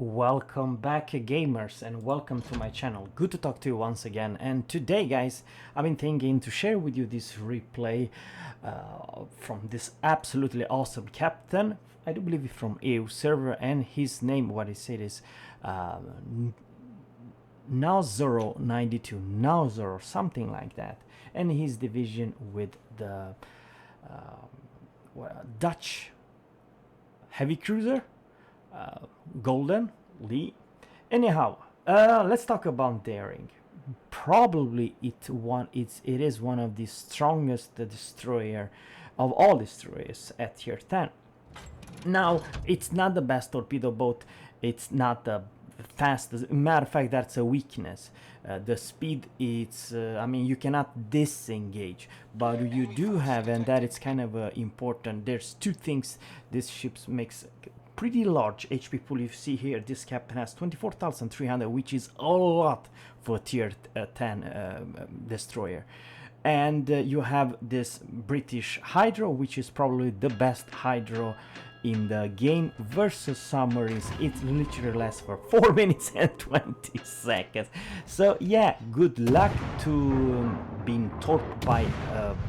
Welcome back, gamers, and welcome to my channel. Good to talk to you once again. And today, guys, I've been thinking to share with you this replay from this absolutely awesome captain. I do believe it's from EU server, and his name, what he said is now Zero 92, now Zero, something like that. And his division with the Dutch heavy cruiser. Golden Lee. Anyhow, let's talk about daring. Probably it is one of the strongest destroyer of all destroyers at tier 10. Now, it's not the best torpedo boat. It's not the fastest. Matter of fact, that's a weakness. The speed, it's I mean, you cannot disengage, but you do have, and that is kind of important. There's two things this ship makes. Pretty large HP pool. You see here this captain has 24,300, which is a lot for tier 10 destroyer. And you have this British Hydro, which is probably the best Hydro in the game versus submarines. It literally lasts for 4 minutes and 20 seconds. So yeah, good luck to being torped by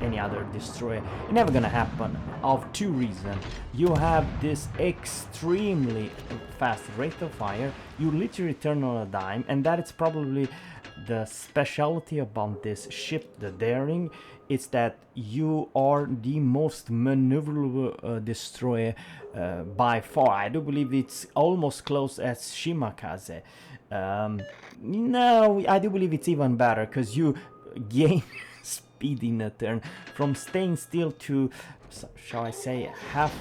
any other destroyer. It's never gonna happen, of two reasons. You have this extremely fast rate of fire. You literally turn on a dime, and that is probably the specialty about this ship, the daring. It's that you are the most maneuverable destroyer by far. I do believe it's almost close as Shimakaze. No, I do believe it's even better, because you gain speed in a turn from staying still to, shall I say, half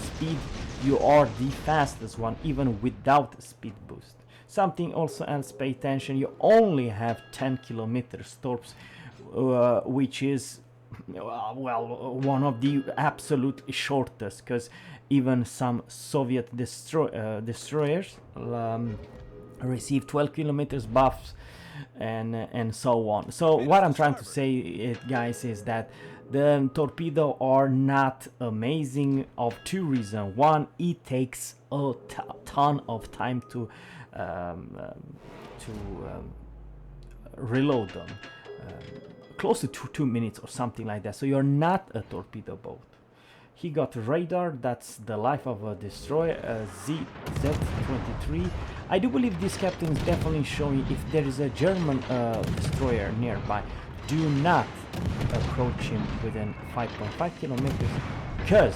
speed. You are the fastest one even without speed boost. Something also else, pay attention, you only have 10 kilometers torps, which is well, one of the absolute shortest, because even some Soviet destroyers receive 12 kilometers buffs and so on. So what I'm trying to say, guys, is that the torpedo are not amazing of two reasons. One, it takes a ton of time to reload them, close to 2 minutes or something like that. So you're not a torpedo boat. He got radar, that's the life of a destroyer, Z23. I do believe this captain is definitely showing if there is a German destroyer nearby, do not approach him within 5.5 kilometers, because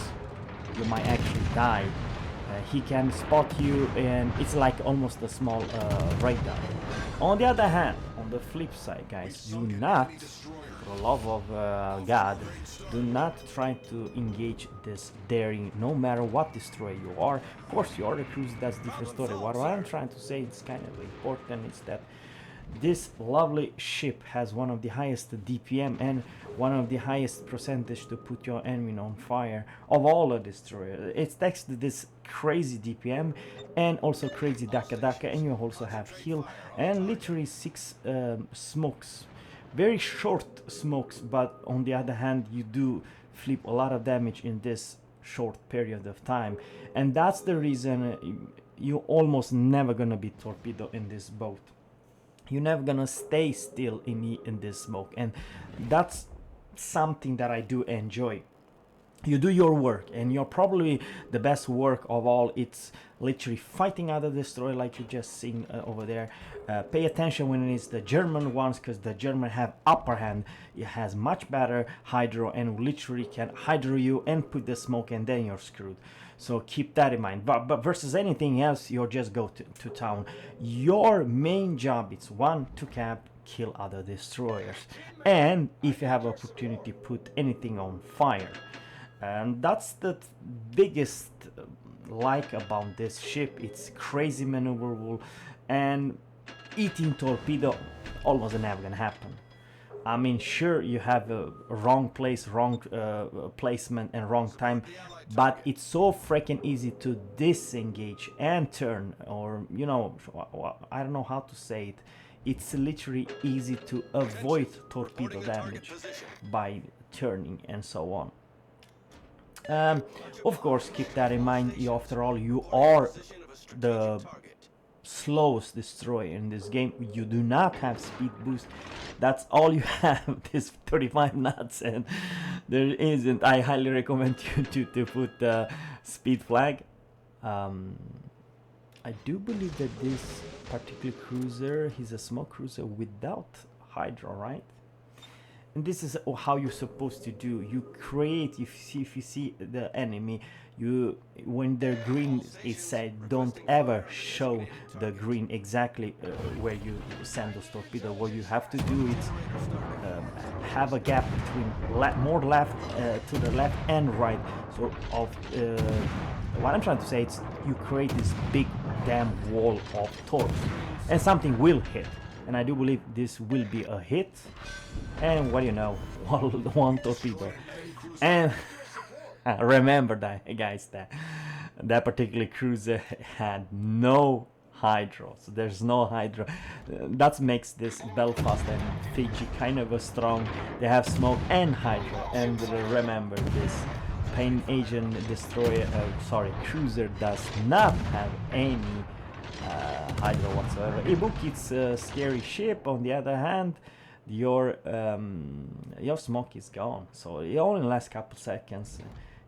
you might actually die. He can spot you, and it's like almost a small radar. On the other hand, on the flip side, guys, do not, for the love of God, do not try to engage this daring, no matter what destroyer you are. Of course, you are a cruise, that's a different story. What I'm trying to say, it's kind of important, is that this lovely ship has one of the highest DPM and one of the highest percentage to put your enemy on fire of all the destroyers. It's thanks to this crazy DPM and also crazy Daka, and you also have heal and literally 6 smokes. Very short smokes, but on the other hand, you do flip a lot of damage in this short period of time, and that's the reason you almost never gonna be torpedoed in this boat. You're never gonna stay still in this smoke, and that's something that I do enjoy. You do your work, and you're probably the best work of all. It's literally fighting other destroyer, like you just seen over there. Pay attention when it is the German ones, because the German have upper hand. It has much better hydro and literally can hydro you and put the smoke, and then you're screwed. So keep that in mind. But versus anything else, you just go to town. Your main job is one, to cap, kill other destroyers, and if you have opportunity, put anything on fire. And that's the biggest like about this ship. It's crazy maneuverable, and eating torpedo almost never gonna happen. I mean, sure, you have a wrong place, wrong placement and wrong time, but it's so freaking easy to disengage and turn, or you know, I don't know how to say it. It's literally easy to avoid torpedo damage by turning and so on. Of course, keep that in mind. After all, you are the slowest destroyer in this game. You do not have speed boost. That's all you have. This 35 knots, and there isn't. I highly recommend you to put the speed flag. I do believe that this particular cruiser, he's a small cruiser without Hydra, right? And this is how you're supposed to do. You create, if you see the enemy, you, when the green is said, don't ever show the green exactly where you send those torpedoes. What you have to do is have a gap between more left to the left and right. So of what I'm trying to say is you create this big damn wall of torps, and something will hit. And I do believe this will be a hit. And what do you know, one torpedo. And remember that, guys, that particular cruiser had no hydro. So there's no hydro. That makes this Belfast and Fiji kind of a strong. They have smoke and hydro. And remember, this Pain Asian destroyer, cruiser does not have any hydro whatsoever. Ibuki, it's a scary ship. On the other hand, your smoke is gone, so it only lasts a couple seconds.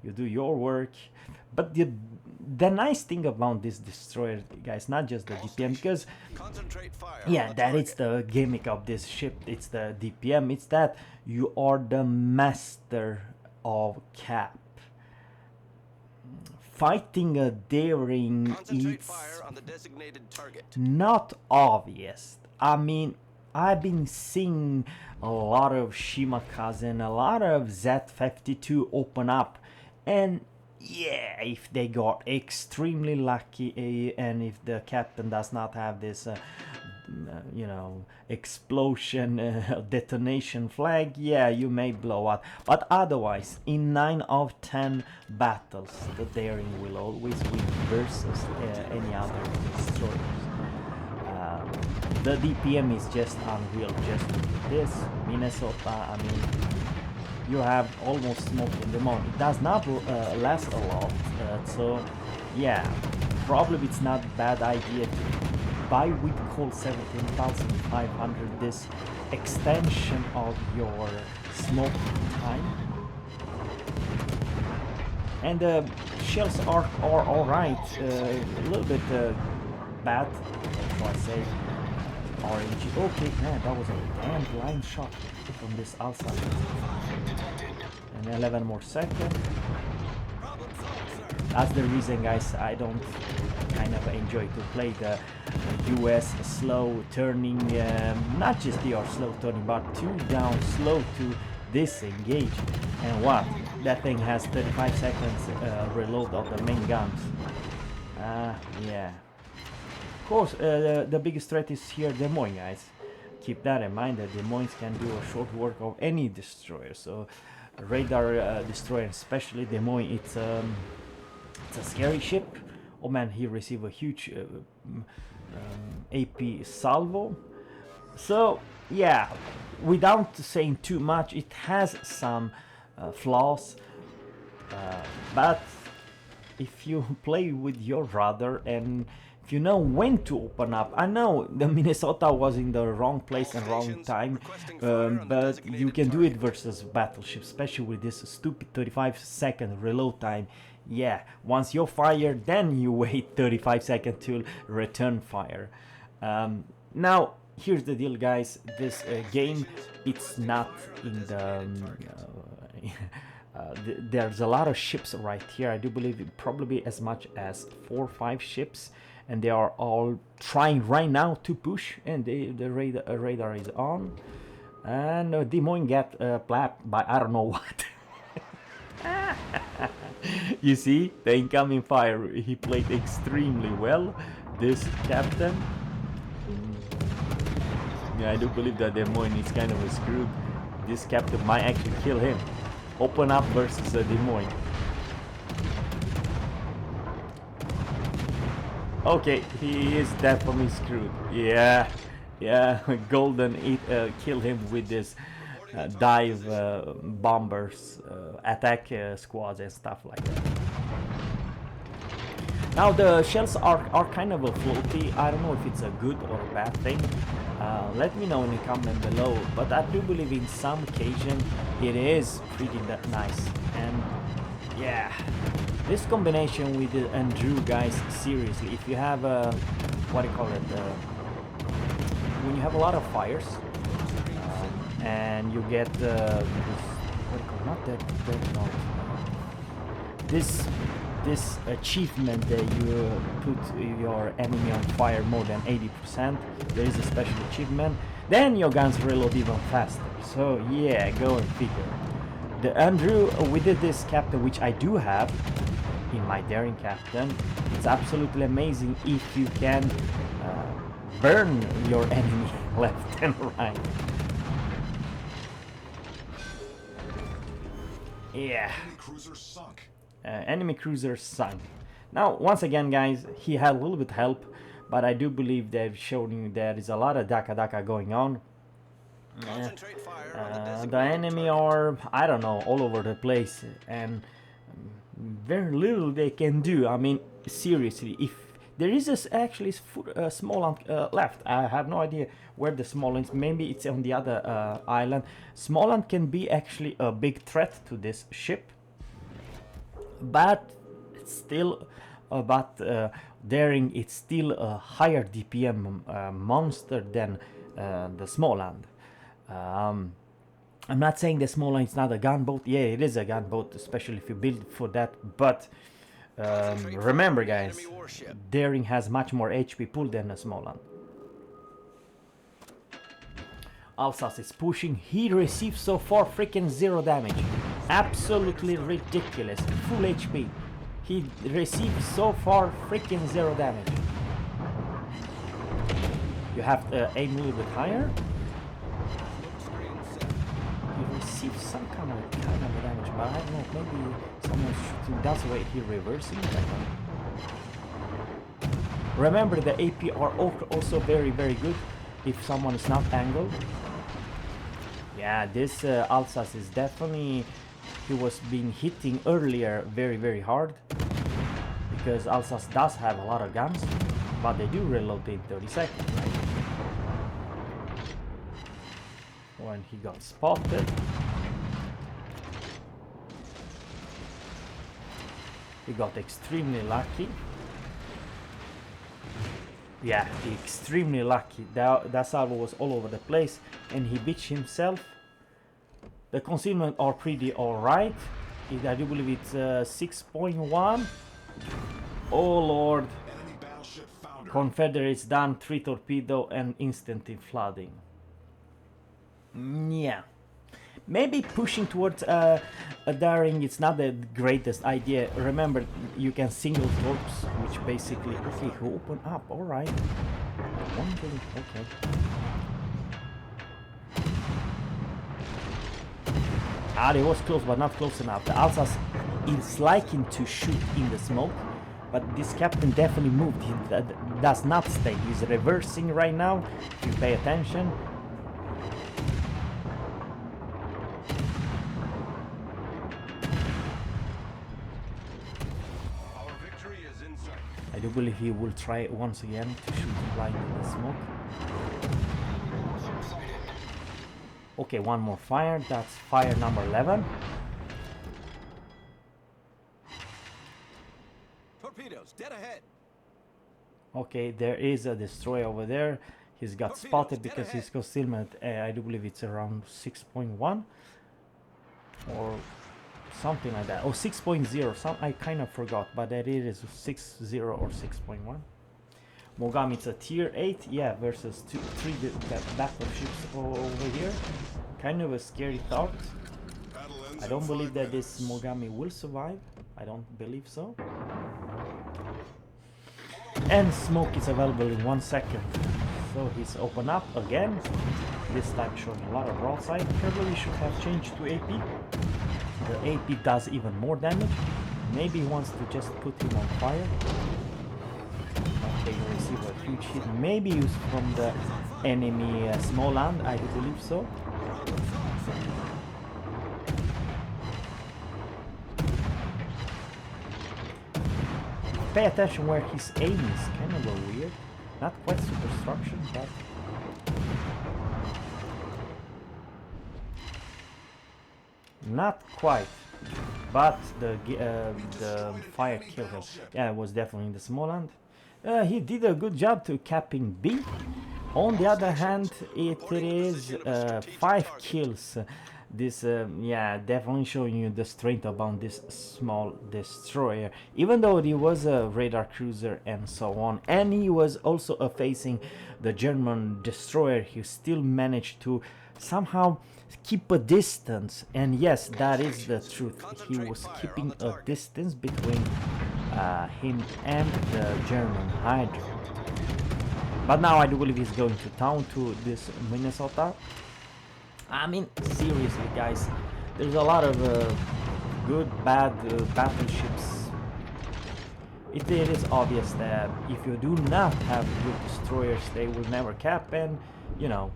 You do your work. But the nice thing about this destroyer, guys, not just the DPM, because yeah, that is the gimmick of this ship. It's the DPM. It's that you are the master of cap. Fighting a daring is not obvious. I mean, I've been seeing a lot of Shimakaze and a lot of Z52 open up, and yeah, if they got extremely lucky and if the captain does not have this explosion detonation flag, yeah, you may blow up. But otherwise, in 9 of 10 battles, the daring will always win versus any other destroyers. The DPM is just unreal. Just this Minnesota, I mean, you have almost smoke in the morning. It does not last a lot, so yeah, probably it's not a bad idea to buy with coal 17,500 this extension of your smoke time. And the shells are alright, a little bit bad, so I say orange. Okay, man, that was a damn blind shot from this outside. And 11 more seconds. That's the reason, guys, I don't kind of enjoy to play the US slow turning, not just the slow turning, but 2 down slow to disengage. And what? That thing has 35 seconds reload of the main guns. Yeah. Of course, the biggest threat is here Des Moines, guys. Keep that in mind, that Des Moines can do a short work of any destroyer. So radar destroyer, especially Des Moines, it's a scary ship. Oh man, he received a huge AP salvo. So yeah, without saying too much, it has some flaws, but if you play with your radar and if you know when to open up. I know the Minnesota was in the wrong place and wrong time, but you can do it versus battleships, especially with this stupid 35-second reload time. Yeah, once you fire, then you wait 35 seconds to return fire. Now, here's the deal, guys. This game, it's not in the... there's a lot of ships right here. I do believe probably as much as 4 or 5 ships, and they are all trying right now to push, and the radar is on. And Des Moines get plapped by I don't know what. You see, the incoming fire, he played extremely well, this captain. Yeah, I do believe that Des Moines is kind of screwed. This captain might actually kill him. Open up versus Des Moines. Okay, he is definitely screwed. Yeah, Golden kill him with this dive bombers, attack squads and stuff like that. Now the shells are kind of a floaty. I don't know if it's a good or a bad thing. Let me know in the comment below, but I do believe in some occasion it is pretty nice. And yeah, this combination with the Andrew, guys, seriously, if you have a, what do you call it, when you have a lot of fires, and you get this, what do you call it, not that not this achievement that you put your enemy on fire more than 80%, there is a special achievement, then your guns reload even faster. So yeah, go and figure. The Andrew, we did this captain, which I do have in my daring captain. It's absolutely amazing if you can burn your enemy left and right. Yeah. Enemy cruiser sunk. Now, once again, guys, he had a little bit help, but I do believe they've shown you there is a lot of Daka going on. The enemy are, I don't know, all over the place, and very little they can do. I mean, seriously, if there is actually a small left, I have no idea where the small is. Maybe it's on the other island. Smallland can be actually a big threat to this ship, but it's still, daring, it's still a higher DPM monster than the Smallland. I'm not saying the Smallland is not a gunboat. Yeah, it is a gunboat, especially if you build for that. But remember, guys, daring has much more HP pool than a Smallland. Alsace is pushing. He received so far freaking 0 damage. Absolutely ridiculous. Full HP. He received so far freaking 0 damage. You have to aim a little bit higher. He received some kind of damage, but I don't know, maybe someone's shooting. That's why he reversing. Remember, the AP are also very good if someone is not angled. Yeah, this Alsace is definitely, he was being hitting earlier very hard, because Alsace does have a lot of guns, but they do reload in 30 seconds, right? When he got spotted, he got extremely lucky. Yeah, extremely lucky. That salvo was all over the place, and he bitched himself. The concealment are pretty alright. I do believe it's 6.1. Oh lord. Confederates done 3 torpedo and instantly flooding. Yeah. Maybe pushing towards a daring, it's not the greatest idea. Remember, you can single torps, which basically, okay, who open up, alright. Okay. Ah, it was close, but not close enough. The Alsace is liking to shoot in the smoke, but this captain definitely moved. He does not stay. He's reversing right now, if you pay attention. I do believe he will try once again to shoot blind in the smoke. Okay, one more fire. That's fire number 11. Torpedoes dead ahead. Okay, there is a destroyer over there. He's got spotted because his concealment, I do believe it's around 6.1 or something like that. Oh, 6.0. I kind of forgot, but that it is 6.0 or 6.1. Mogami, it's a tier 8, yeah, versus 3 battleships over here. Kind of a scary thought. I don't believe that this Mogami will survive. I don't believe so. And smoke is available in 1 second. So he's open up again. This time showing a lot of broadside. Probably should have changed to AP. The AP does even more damage. Maybe he wants to just put him on fire. Okay, you receive a huge hit. Maybe used from the enemy Smallland, I do believe so. pay attention where his aim is. Kind of a weird. Not quite superstructure, but... Not quite. But the fire killed him. Yeah, it was definitely in the Smoland. He did a good job to capping B. On the other hand, it is 5 kills. This, yeah, definitely showing you the strength about this small destroyer. Even though he was a radar cruiser and so on, and he was also facing the German destroyer, he still managed to somehow keep a distance. And yes, that is the truth. He was keeping a distance between him and the German Hydra. But now I do believe he's going to town to this Minnesota. I mean, seriously, guys, there's a lot of good, bad battleships. It is obvious that if you do not have good destroyers, they will never cap, and you know,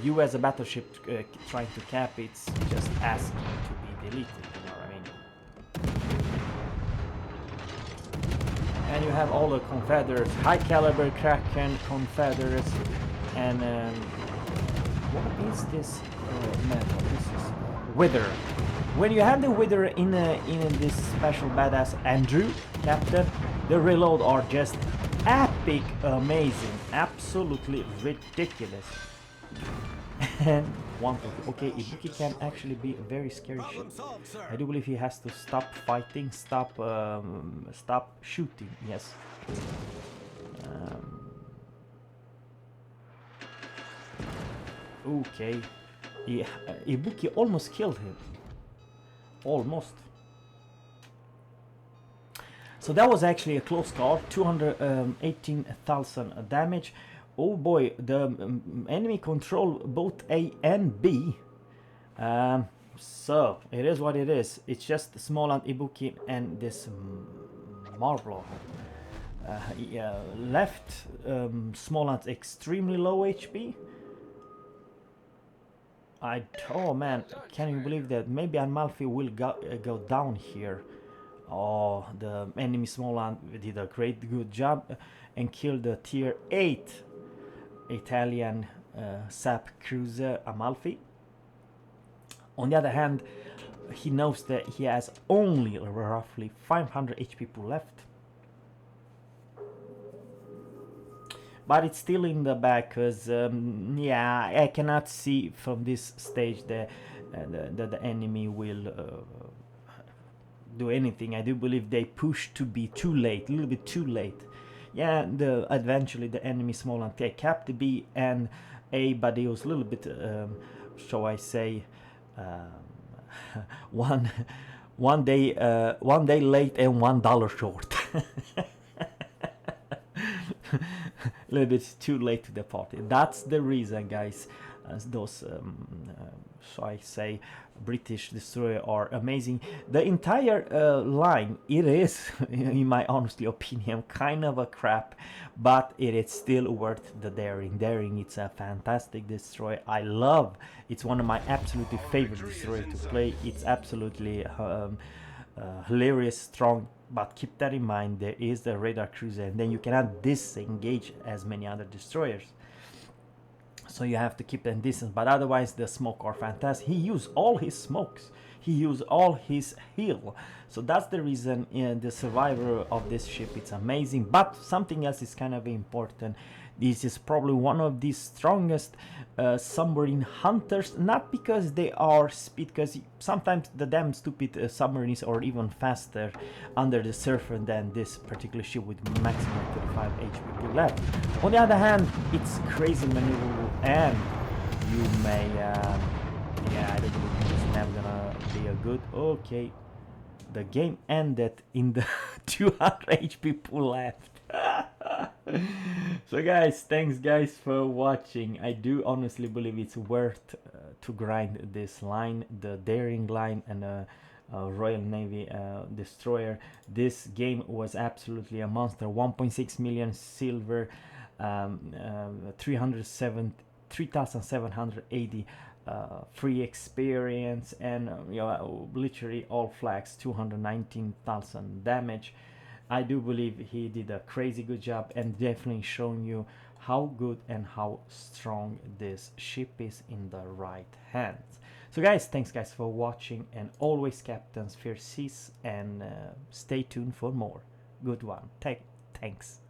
you as a battleship trying to cap, it's just asking to be deleted. You know what I mean? And you have all the Confederates, high caliber Kraken Confederates, and what is this metal? This is Wither. When you have the Wither in this special badass Andrew Captain, the reload are just epic, amazing, absolutely ridiculous. And okay, Ibuki can actually be a very scary ship. I do believe he has to stop fighting, stop shooting. Yes. Okay, Ibuki almost killed him. Almost. So that was actually a close call. 218,000 damage. Oh boy, the enemy control both A and B. So it is what it is. It's just Smoland, Ibuki, and this Marble. Left Smoland's extremely low HP. Oh man, can you believe that? Maybe Amalfi will go down here. Oh, the enemy Smoland did a good job and killed the tier 8 Italian SAP cruiser Amalfi. On the other hand, he knows that he has only roughly 500 HP left. But it's still in the back, because yeah, I cannot see from this stage that the enemy will do anything. I do believe they pushed to be too late, a little bit too late. Yeah, eventually the enemy Smoland capped the B and A, but it was a little bit, shall I say, one day late and $1 short. A little bit too late to the party. That's the reason, guys. Those, so I say, British destroyer are amazing. The entire line, it is, in my honestly opinion, kind of a crap, but it is still worth the daring. Daring, it's a fantastic destroyer. I love. It's one of my absolutely favorite destroyers to play. It's absolutely hilarious, strong. But keep that in mind, there is the radar cruiser, and then you cannot disengage as many other destroyers. So you have to keep them distance, but otherwise the smoke are fantastic. He used all his smokes. He used all his heal. So that's the reason the survivor of this ship, it's amazing. But something else is kind of important. This is probably one of the strongest submarine hunters, not because they are speed, because sometimes the damn stupid submarines are even faster under the surface than this particular ship with maximum 35 HP left. On the other hand, it's crazy maneuverable, and you may, yeah, I don't believe it's never gonna be a good. Okay, the game ended in the 200 HP left. So guys, thanks guys for watching. I do honestly believe it's worth to grind this line, the daring line, and Royal Navy destroyer. This game was absolutely a monster. 1.6 million silver, 3,780 free experience, and you know, literally all flags, 219,000 damage. I do believe he did a crazy good job, and definitely showing you how good and how strong this ship is in the right hands. So guys, thanks guys for watching, and always captains fear seas, and stay tuned for more. Good one. Thanks.